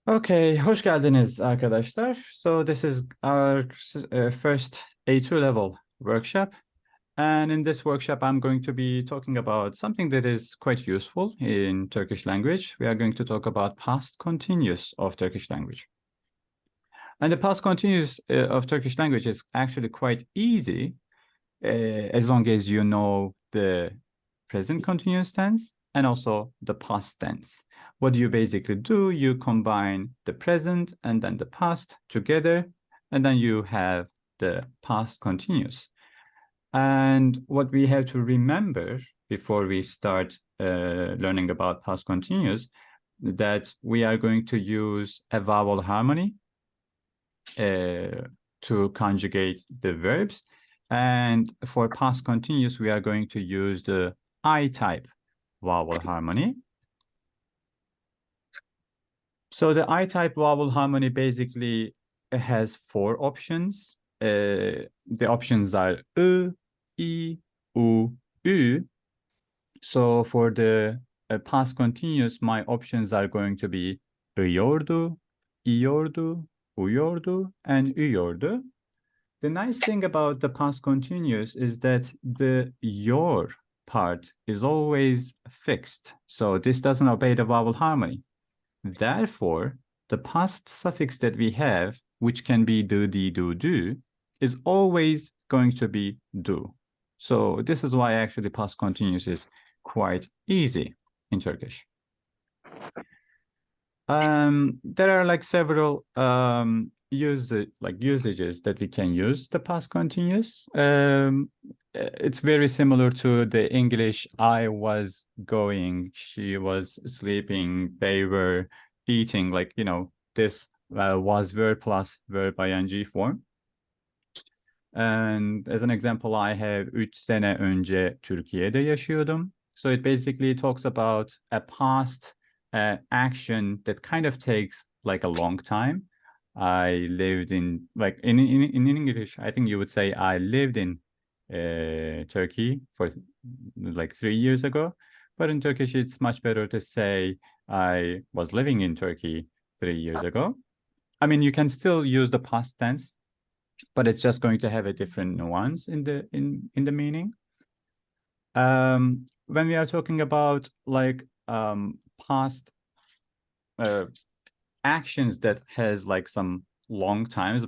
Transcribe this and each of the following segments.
Okay, hoş geldiniz arkadaşlar. So this is our first A2 level workshop. And in this workshop, I'm going to be talking about something that is quite useful in Turkish language. We are going to talk about past continuous of Turkish language. And the past continuous of Turkish language is actually quite easy as long as you know the present continuous tense and also the past tense. What do you basically do? You combine the present and then the past together, and then you have the past continuous. And what we have to remember before we start learning about past continuous, that we are going to use a vowel harmony to conjugate the verbs. And for past continuous, we are going to use the I-type vowel harmony. So the I-type vowel harmony basically has four options. The options are I, I, U, Ü. So for the past continuous, my options are going to be IYORDU, IYORDU, UYORDU, and UYORDU. The nice thing about the past continuous is that the your part is always fixed. So this doesn't obey the vowel harmony. Therefore, the past suffix that we have, which can be do, di, do, is always going to be do. So this is why actually past continuous is quite easy in Turkish. There are like several usages that we can use the past continuous. It's very similar to the English I was going, she was sleeping, they were eating, like, you know, this was verb plus verb ing form. And as an example, I have 3 sene önce Türkiye'de yaşıyordum. So it basically talks about a past action that kind of takes like a long time. I lived in, like in English, I think you would say I lived in Turkey for like 3 years ago. But in Turkish, it's much better to say I was living in Turkey 3 years ago. I mean, you can still use the past tense, but it's just going to have a different nuance in the meaning. When we are talking about like past actions that has like some long times,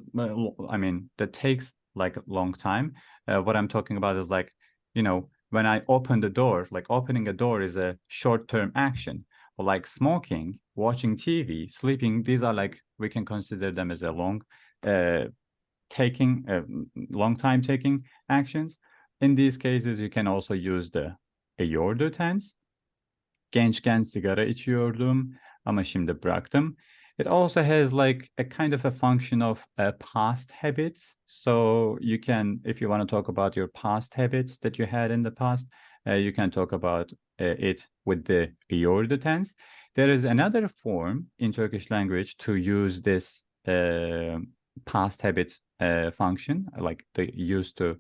I mean, that takes like a long time. What I'm talking about is like, you know, when I open the door, like opening a door is a short-term action. But like smoking, watching TV, sleeping, these are like, we can consider them as a long long time taking actions. In these cases, you can also use the IYORDU tense. Gençken sigara içiyordum ama şimdi bıraktım. It also has like a kind of a function of past habits. So you can, if you want to talk about your past habits that you had in the past, you can talk about it with the IYORDU tense. There is another form in Turkish language to use this past habit function, like the used to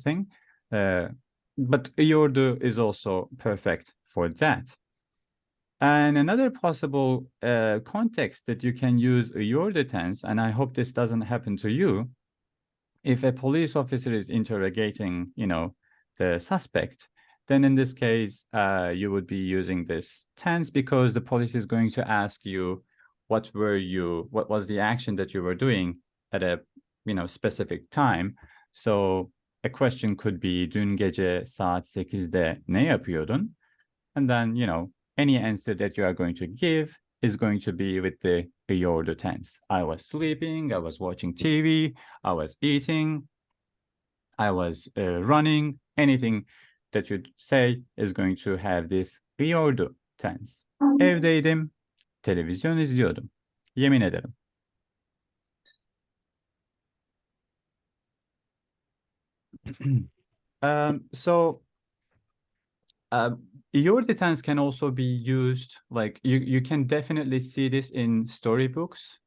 thing. But IYORDU is also perfect for that. And another possible context that you can use IYORDU tense, and I hope this doesn't happen to you, if a police officer is interrogating, you know, the suspect, then in this case, you would be using this tense because the police is going to ask you, what was the action that you were doing at a, you know, specific time. So a question could be, dün gece saat 8'de ne yapıyordun? And then, you know, any answer that you are going to give is going to be with the IYORDU tense. I was sleeping, I was watching TV, I was eating, I was running, anything that you say is going to have this IYORDU tense. Evdeydim, televizyon izliyordum. Yemin ederim. So IYORDU tense can also be used, like you can definitely see this in storybooks.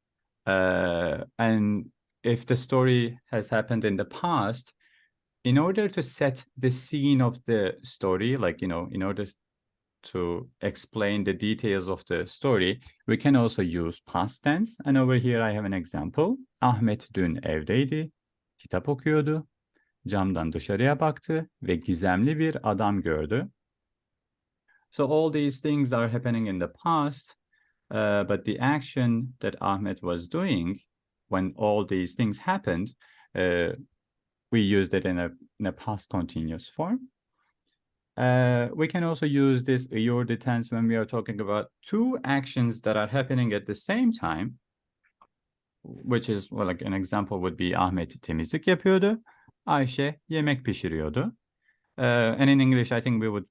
And if the story has happened in the past, in order to set the scene of the story, like, you know, in order to explain the details of the story, we can also use past tense. And over here I have an example. Ahmet dün evdeydi, kitap okuyordu, camdan dışarıya baktı ve gizemli bir adam gördü. So all these things are happening in the past, but the action that Ahmet was doing when all these things happened, we used it in a past continuous form. We can also use this IYORDU tense when we are talking about two actions that are happening at the same time, which is, well, like an example would be Ahmet temizlik yapıyordu, Ayşe yemek pişiriyordu. And in English, I think we would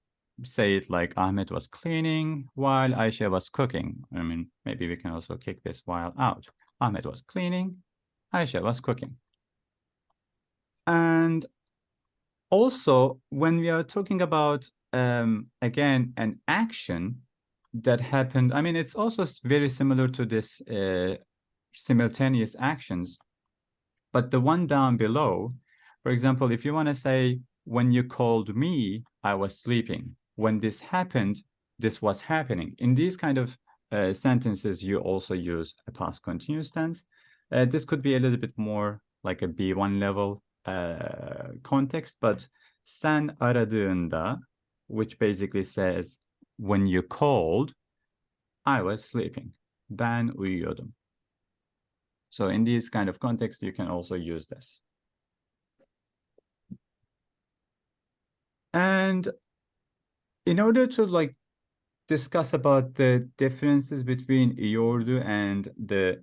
say it like Ahmet was cleaning while Ayşe was cooking. I mean, maybe we can also kick this while out. Ahmet was cleaning, Ayşe was cooking. And also, when we are talking about, again, an action that happened, I mean, it's also very similar to this simultaneous actions, but the one down below, for example, if you want to say, when you called me, I was sleeping. When this happened, this was happening. In these kind of sentences, you also use a past continuous tense. This could be a little bit more like a B1 level context, but sen aradığında, which basically says, when you called, I was sleeping. Ben uyuyordum. So in these kind of contexts, you can also use this. And in order to like discuss about the differences between IYORDU and the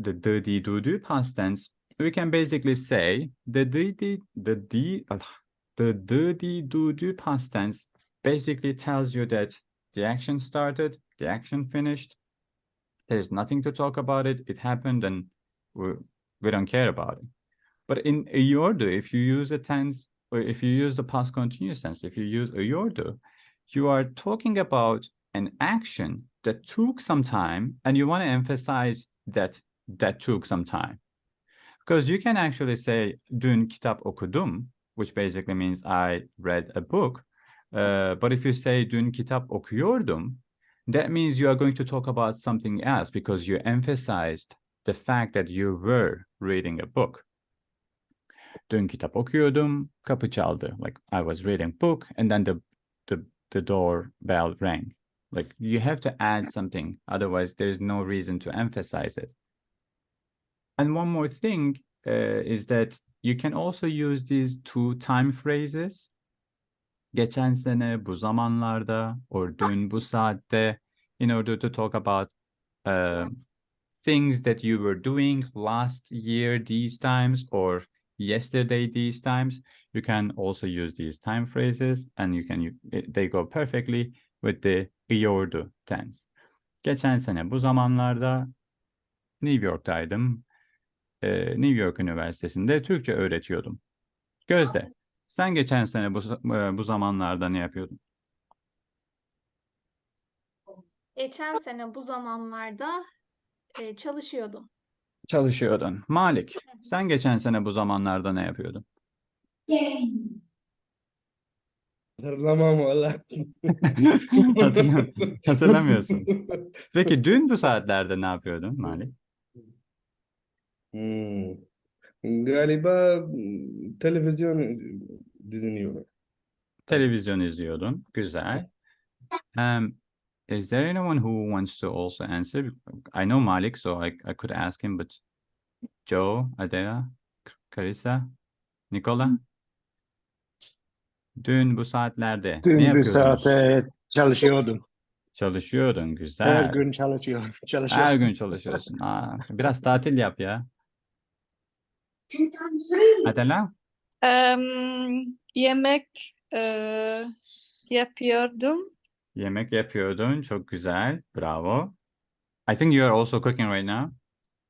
di dudu past tense, we can basically say the di dudu past tense basically tells you that the action started, the action finished. There's nothing to talk about it. It happened, and we don't care about it. But in IYORDU, if you use a tense, or if you use the past continuous tense, if you use IYORDU, you are talking about an action that took some time, and you want to emphasize that took some time. Because you can actually say, dün kitap okudum, which basically means I read a book. But if you say, dün kitap okuyordum, that means you are going to talk about something else because you emphasized the fact that you were reading a book. Dün kitap okuyordum, kapı çaldı. Like I was reading book, and then the doorbell rang. Like you have to add something, otherwise there's no reason to emphasize it. And one more thing is that you can also use these two time phrases. Geçen sene, bu zamanlarda, or dün bu saatte, in order to talk about things that you were doing last year these times, or yesterday these times. You can also use these time phrases, and they go perfectly with the IYORDU tense. Geçen sene bu zamanlarda New York'taydım. New York Üniversitesi'nde Türkçe öğretiyordum. Gözde, sen geçen sene bu zamanlarda ne yapıyordun? Geçen sene bu zamanlarda çalışıyordum. Çalışıyordun. Malik, sen geçen sene bu zamanlarda ne yapıyordun? Hatırlamam valla. Hatırlamıyorsun. Peki dün bu saatlerde ne yapıyordun Malik? Galiba televizyon dinliyorum. Televizyon izliyordun. Güzel. Is there anyone who wants to also answer? I know Malik, so I could ask him, but Joe, Adela, Carissa, Nicola? Dün bu saatlerde ne Dün bir yapıyordunuz? saate çalışıyordum. Çalışıyordun, Her güzel. gün çalışıyorum. Her gün çalışıyorsun. Biraz tatil yap ya. Adela? Yemek yapıyordum. Yemek yapıyordun, çok güzel. Bravo. I think you are also cooking right now.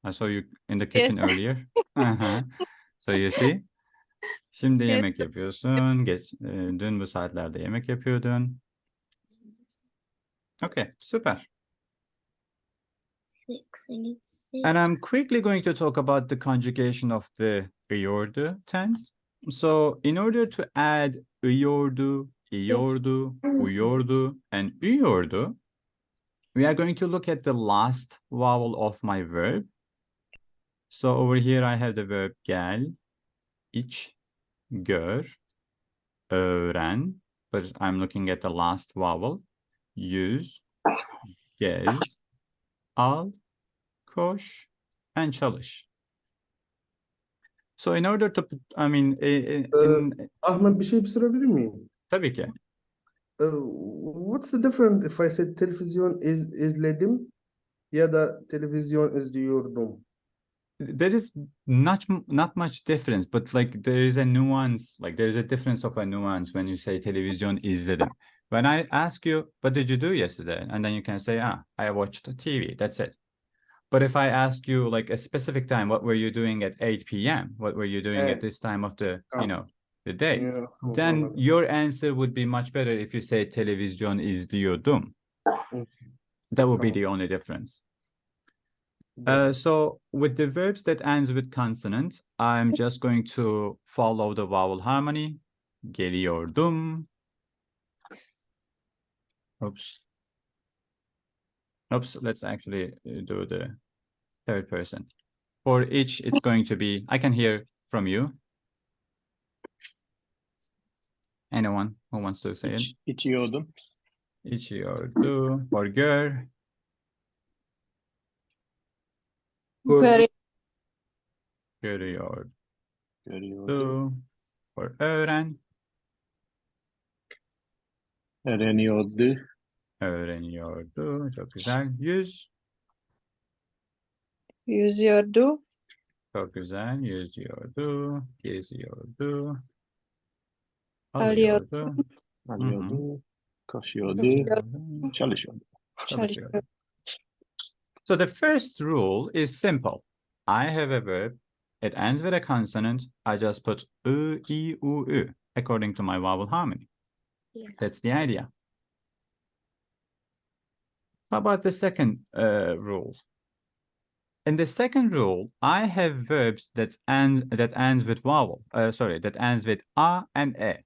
I saw you in the kitchen Yes. earlier. So you see. Şimdi Yes. yemek yapıyorsun. Dün bu saatlerde yemek yapıyordun. Okay, super. And I'm quickly going to talk about the conjugation of the IYORDU tense. So in order to add IYORDU IYORDU, UYORDU, and UYORDU, we are going to look at the last vowel of my verb. So over here I have the verb gel, iç, gör, öğren, but I'm looking at the last vowel. Yüz, gez, al, koş, and çalış. So in order to put, I mean, Ahmet, bir şey sorabilir miyim? tabii ki. What's the difference if I said televizyon izledim ya da televizyon izliyordum? There is not much difference, but like there is a nuance, like there is a difference of a nuance when you say televizyon izledim. When I ask you, what did you do yesterday? And then you can say, I watched TV, that's it. But if I ask you like a specific time, what were you doing at 8 p.m.? What were you doing at this time of the, the day? Yeah, Then your answer would be much better if you say televizyon izliyordum. That would be the only difference. So with the verbs that ends with consonant, I'm just going to follow the vowel harmony. Geliyordum. Oops, let's actually do the third person. For each, it's going to be, I can hear from you. Anyone who wants to say it? İçiyordum. İçiyordu. For gör. Gördüm. Görüyordu. Görüyordu. For öğren. Öğreniyordu. Öğreniyordu. Çok güzel. Yüz. Yüzüyordu. Çok güzel. Yüzüyordu. Geziyordu. Alıyordu. Alıyordu. Alıyordu. Koşuyordu. Çalışıyordu. Çalışıyordu. Çalışıyordu. So the first rule is simple. I have a verb. It ends with a consonant. I just put ı, i, u, ü according to my vowel harmony. Yeah. That's the idea. How about the second rule? In the second rule, I have verbs that ends with vowel. That ends with a and e.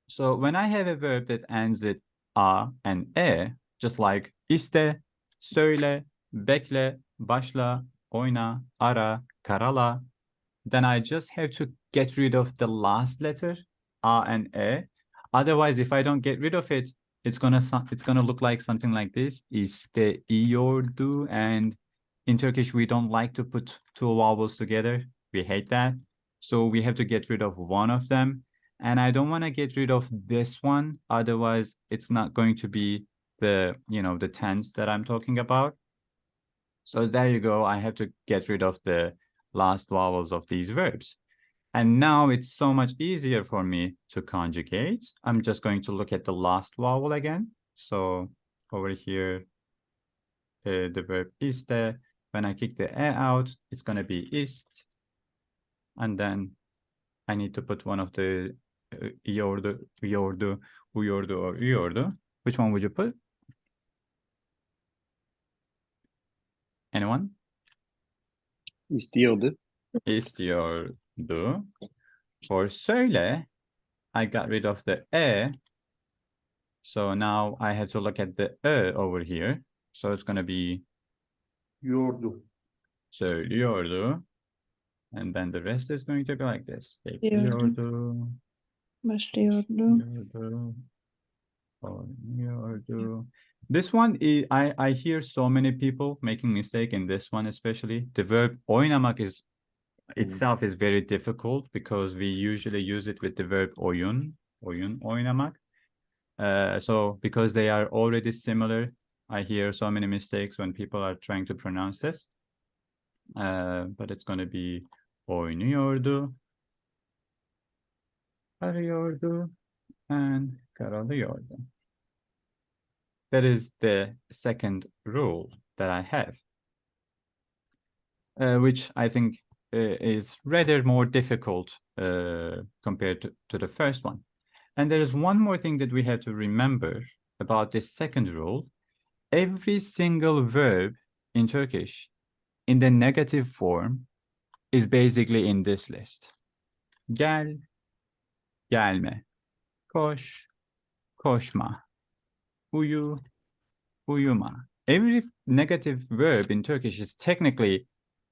So when I have a verb that ends with a and e, just like iste, söyle, bekle, başla, oyna, ara, karala, then I just have to get rid of the last letter, a and e. Otherwise, if I don't get rid of it, it's gonna look like something like this. İste, iyordu, and in Turkish, we don't like to put two vowels together. We hate that. So we have to get rid of one of them. And I don't want to get rid of this one. Otherwise, it's not going to be the, the tense that I'm talking about. So there you go. I have to get rid of the last vowels of these verbs. And now it's so much easier for me to conjugate. I'm just going to look at the last vowel again. So over here, the verb iste. When I kick the e out, it's going to be ist. And then I need to put one of the iyordu, uyordu, or uyordu. Which one would you put? Anyone? İstiyordu. İstiyordu. For söyle, I got rid of the e. So now I have to look at the e over here. So it's going to be Yordu. söylüyordu. And then the rest is going to be like this. Bekliyordu. Başlıyordu. Oynuyordu. This one, I hear so many people making mistake in this one especially. The verb oynamak itself is very difficult because we usually use it with the verb oyun, oynamak. So because they are already similar, I hear so many mistakes when people are trying to pronounce this. But it's going to be oynuyordu, arıyordu, and karalıyordu. That is the second rule that I have, which I think is rather more difficult compared to the first one. And there is one more thing that we have to remember about this second rule. Every single verb in Turkish in the negative form is basically in this list. Gel, gelme, koş, koşma. Uyu, uyuma. Every negative verb in Turkish is technically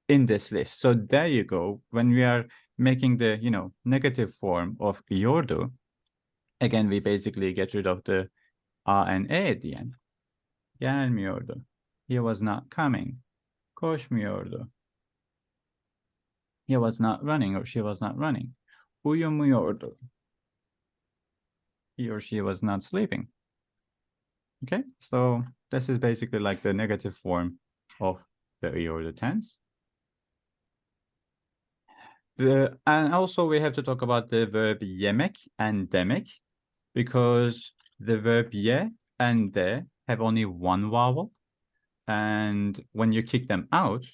in this list. So there you go. When we are making the, negative form of IYORDU, again, we basically get rid of the A and E at the end. Gelmiyordu. He was not coming. Koşmuyordu. He was not running or she was not running. Uyumuyordu. He or she was not sleeping. Okay, so this is basically like the negative form of the IYORDU tense. And also we have to talk about the verb yemek and demek, because the verb ye and de have only one vowel. And when you kick them out,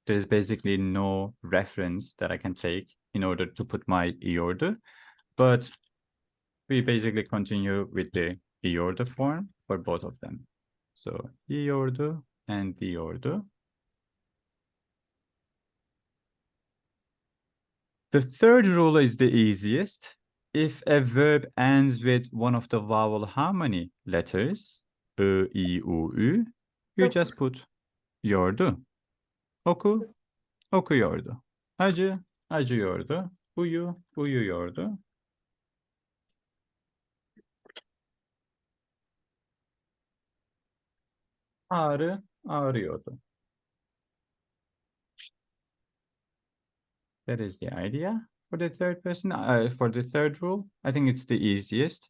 there's basically no reference that I can take in order to put my IYORDU. But we basically continue with the IYORDU form for both of them. So IYORDU and IYORDU. The third rule is the easiest. If a verb ends with one of the vowel harmony letters, I, U, Ü, you just put yordu. Oku, okuyordu. Acı, acıyordu. Uyu, uyuyordu. Ağrı, ağrıyordu. That is the idea for the third person. For the third rule, I think it's the easiest.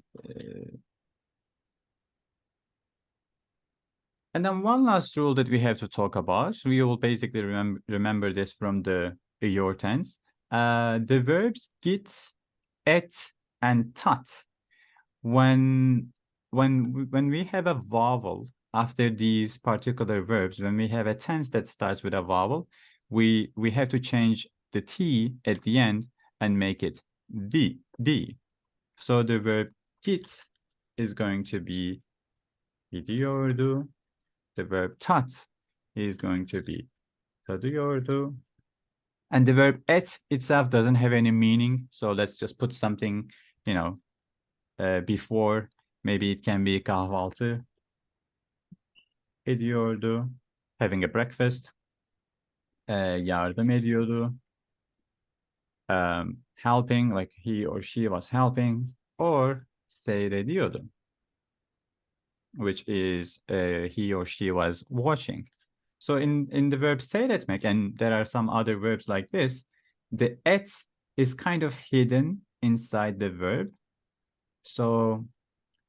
And then one last rule that we have to talk about. We will basically remember this from the IYOR tense. The verbs git, et, and tat. When we have a vowel after these particular verbs, when we have a tense that starts with a vowel, we have to change the T at the end and make it D. So the verb git is going to be gidiyordu. The verb tat is going to be tadıyordu. And the verb et itself doesn't have any meaning. So let's just put something, before. Maybe it can be kahvaltı ediyordu, having a breakfast. Yardım ediyordu. Helping, like he or she was helping, or seyrediyordu, which is he or she was watching. So in the verb seyretmek, and there are some other verbs like this, the et is kind of hidden inside the verb. So,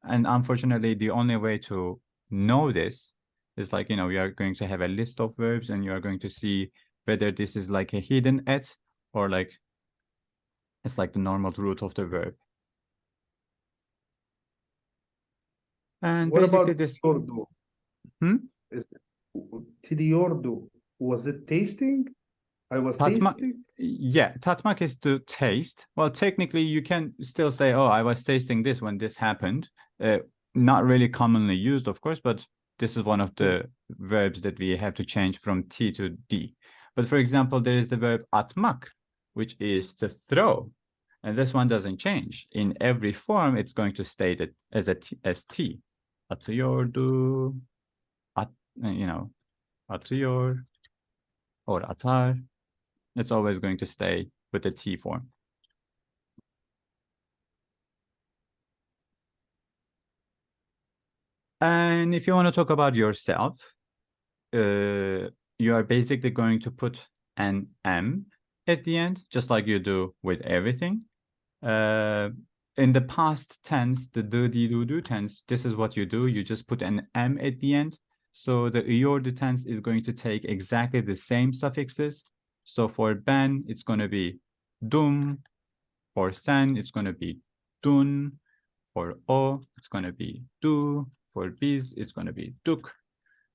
and unfortunately, the only way to know this is like, we are going to have a list of verbs and you are going to see whether this is like a hidden et or like it's like the normal root of the verb. And What basically about this. yordu? Tidiyordu. Was it tasting? I was tasting? Yeah, tatmak is to taste. Well, technically, you can still say, oh, I was tasting this when this happened. Not really commonly used, of course, but this is one of the verbs that we have to change from T to D. But for example, there is the verb atmak, which is to throw. And this one doesn't change. In every form, it's going to stay that as T. Atıyordu, atıyor, or atar. It's always going to stay with the T form. And if you want to talk about yourself, you are basically going to put an M at the end, just like you do with everything. In the past tense, the do tense, this is what you do. You just put an M at the end. So the IYORDU tense is going to take exactly the same suffixes. So for ben, it's going to be dum. For sen, it's going to be dun. For o, it's going to be du. For biz, it's going to be duk.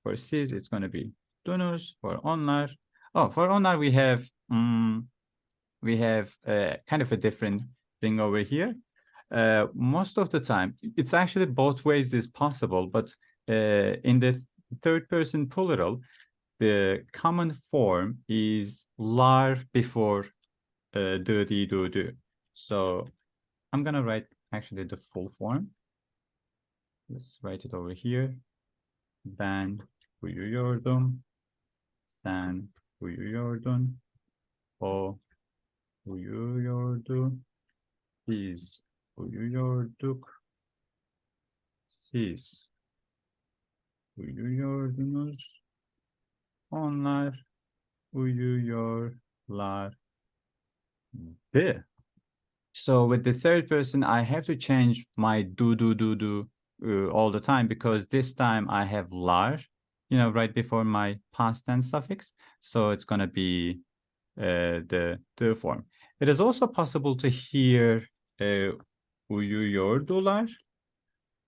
For siz, it's going to be dunus. For onlar, for onlar we have kind of a different thing over here. Most of the time, it's actually both ways is possible, but in the third person plural, the common form is lar before do. So I'm gonna write actually the full form. Let's write it over here. Ben uyuyordum. Sen uyuyordun. O uyuyordu. Biz uyuyorduk. Siz uyuyordunuz. Onlar uyuyorlardı. So with the third person, I have to change my do all the time, because this time I have lar, right before my past tense suffix. So it's going to be the form. It is also possible to hear uyuyordular,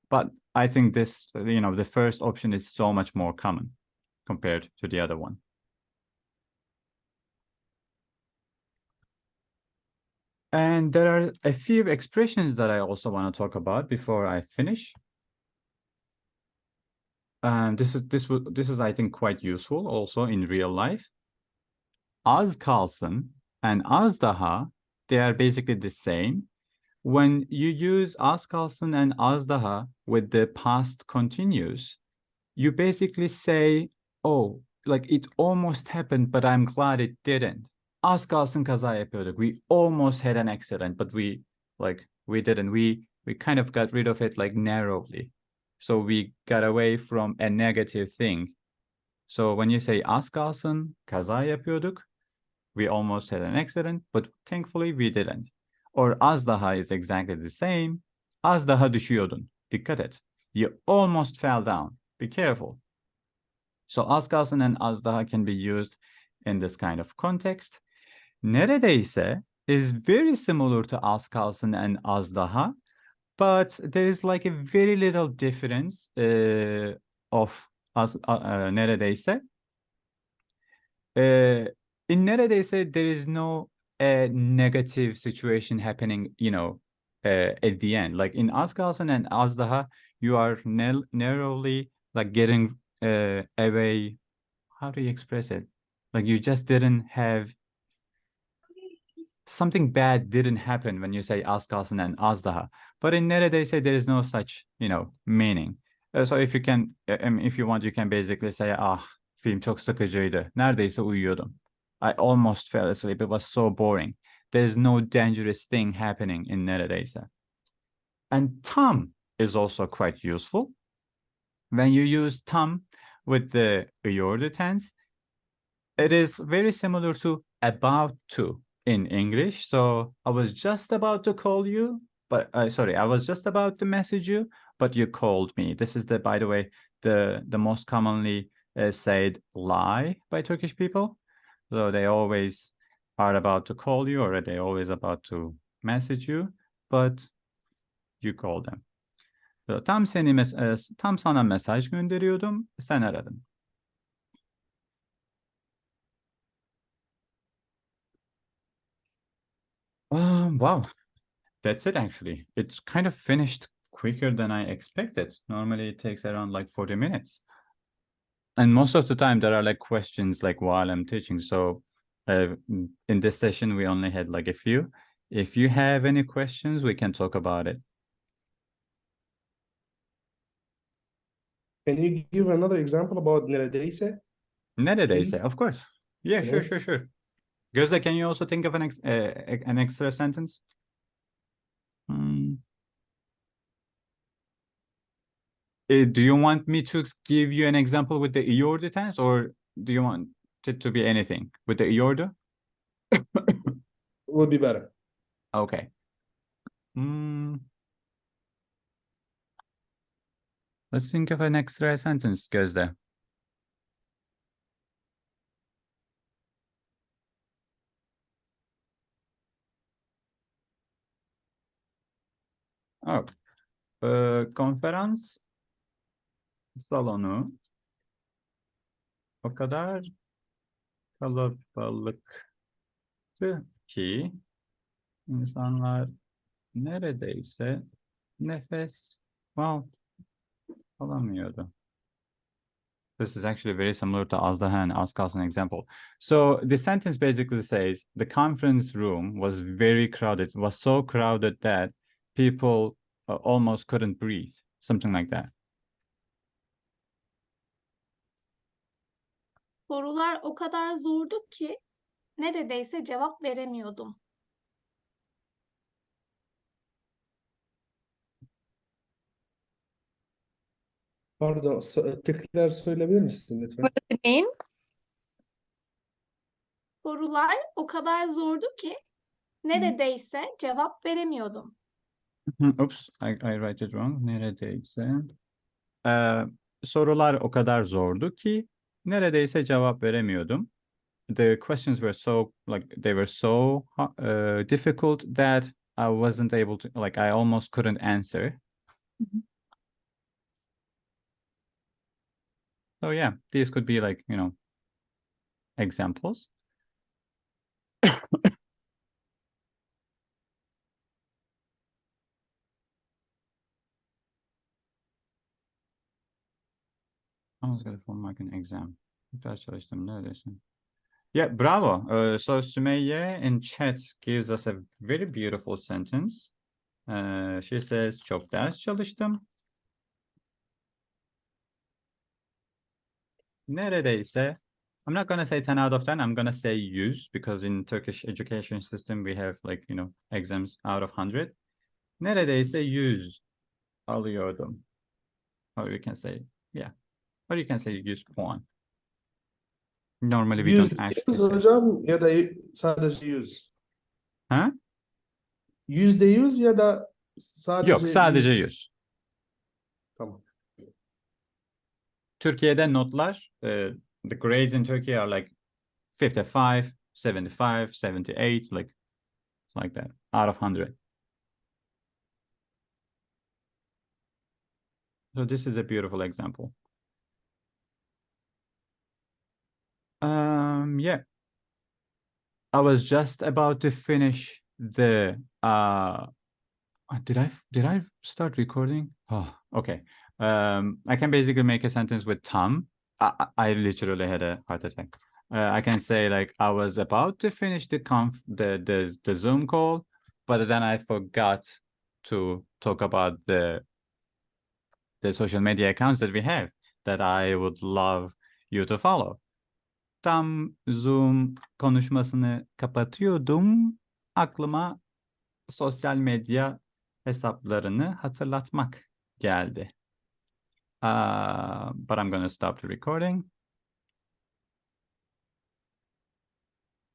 but I think this, the first option is so much more common compared to the other one. And there are a few expressions that I also want to talk about before I finish. This is I think quite useful also in real life. Az kalsın and az daha, they are basically the same. When you use az kalsın and az daha with the past continuous, you basically say, oh, like it almost happened, but I'm glad it didn't. Az kalsın kaza yapıyorduk. We almost had an accident, but we didn't. We kind of got rid of it like narrowly. So we got away from a negative thing. So when you say az kalsın kaza yapıyorduk, we almost had an accident, but thankfully we didn't. Or az daha is exactly the same. Az daha düşüyordun. Dikkat et. You almost fell down. Be careful. So az kalsın and az daha can be used in this kind of context. Neredeyse is very similar to az kalsın and az daha, but there is like a very little difference of neredeyse. In neredeyse, there is no negative situation happening, at the end. Like in az kalsın and az daha, you are narrowly like getting away. How do you express it? Like you just didn't have something bad didn't happen when you say az kalsın and az daha. But in neredeyse, there is no such, meaning. So if you want, you can basically say, film çok sıkıcıydı. Neredeyse uyuyordum. I almost fell asleep. It was so boring. There is no dangerous thing happening in neredeyse. And tam is also quite useful. When you use tam with the IYORDU tense, it is very similar to about to in English. So I was just about to call you, but sorry, I was just about to message you, but you called me. This is by the way, the most commonly said lie by Turkish people. So they always are about to call you, or they always about to message you, but you call them. So, tam sana mesaj gönderiyordum, sen aradın. Wow, that's it actually. It's kind of finished quicker than I expected. Normally it takes around like 40 minutes. And most of the time there are like questions like while I'm teaching. So in this session, we only had like a few. If you have any questions, we can talk about it. Can you give another example about neredeyse? Neredeyse, Please. of course. Yeah, Yeah. sure. Gözde, can you also think of an extra sentence? Do you want me to give you an example with the IYORDU tense, or do you want it to be anything with the IYORDU? Would be better. Okay. Let's think of an extra sentence, Gözde. Oh, konferans salonu o kadar kalabalıktı ki insanlar neredeyse nefes alamıyordu. This is actually very similar to az daha and az kalsın example. So the sentence basically says the conference room was very crowded. It was so crowded that people almost couldn't breathe. something like that. Sorular o kadar zordu ki neredeyse cevap veremiyordum. Pardon, tekrar söyleyebilir misin lütfen? What does it mean? Sorular o kadar zordu ki neredeyse cevap veremiyordum. Oops, I write it wrong. Neredeyse. Sorular o kadar zordu ki neredeyse cevap veremiyordum. The questions were so they were so difficult that I wasn't able to I almost couldn't answer. So yeah, these could be examples. I was gonna form like an exam. Ders çalıştım neredesin? Yeah, bravo. So Sümeyye in chat gives us a very beautiful sentence. She says çok ders çalıştım. Neredeyse. I'm not gonna say 10 out of 10. I'm gonna say 100 because in Turkish education system we have exams out of 100. Neredeyse 100 alıyordum. Or you can say, yeah. Or you can say 100 puan. Normally we don't actually say. hocam ya da sadece 100? Ha? %100 ya da sadece Yok, sadece 100? 100. Tamam. Türkiye'de notlar, the grades in Turkey are 55, 75, 78, it's like that, out of 100. So this is a beautiful example. Yeah. I was just about to finish the did I start recording? Oh, okay. I can basically make a sentence with Tom. I literally had a heart attack. I can say I was about to finish the Zoom call, but then I forgot to talk about the social media accounts that we have that I would love you to follow. Tam Zoom konuşmasını kapatıyordum. Aklıma sosyal medya hesaplarını hatırlatmak geldi. But I'm going to stop the recording.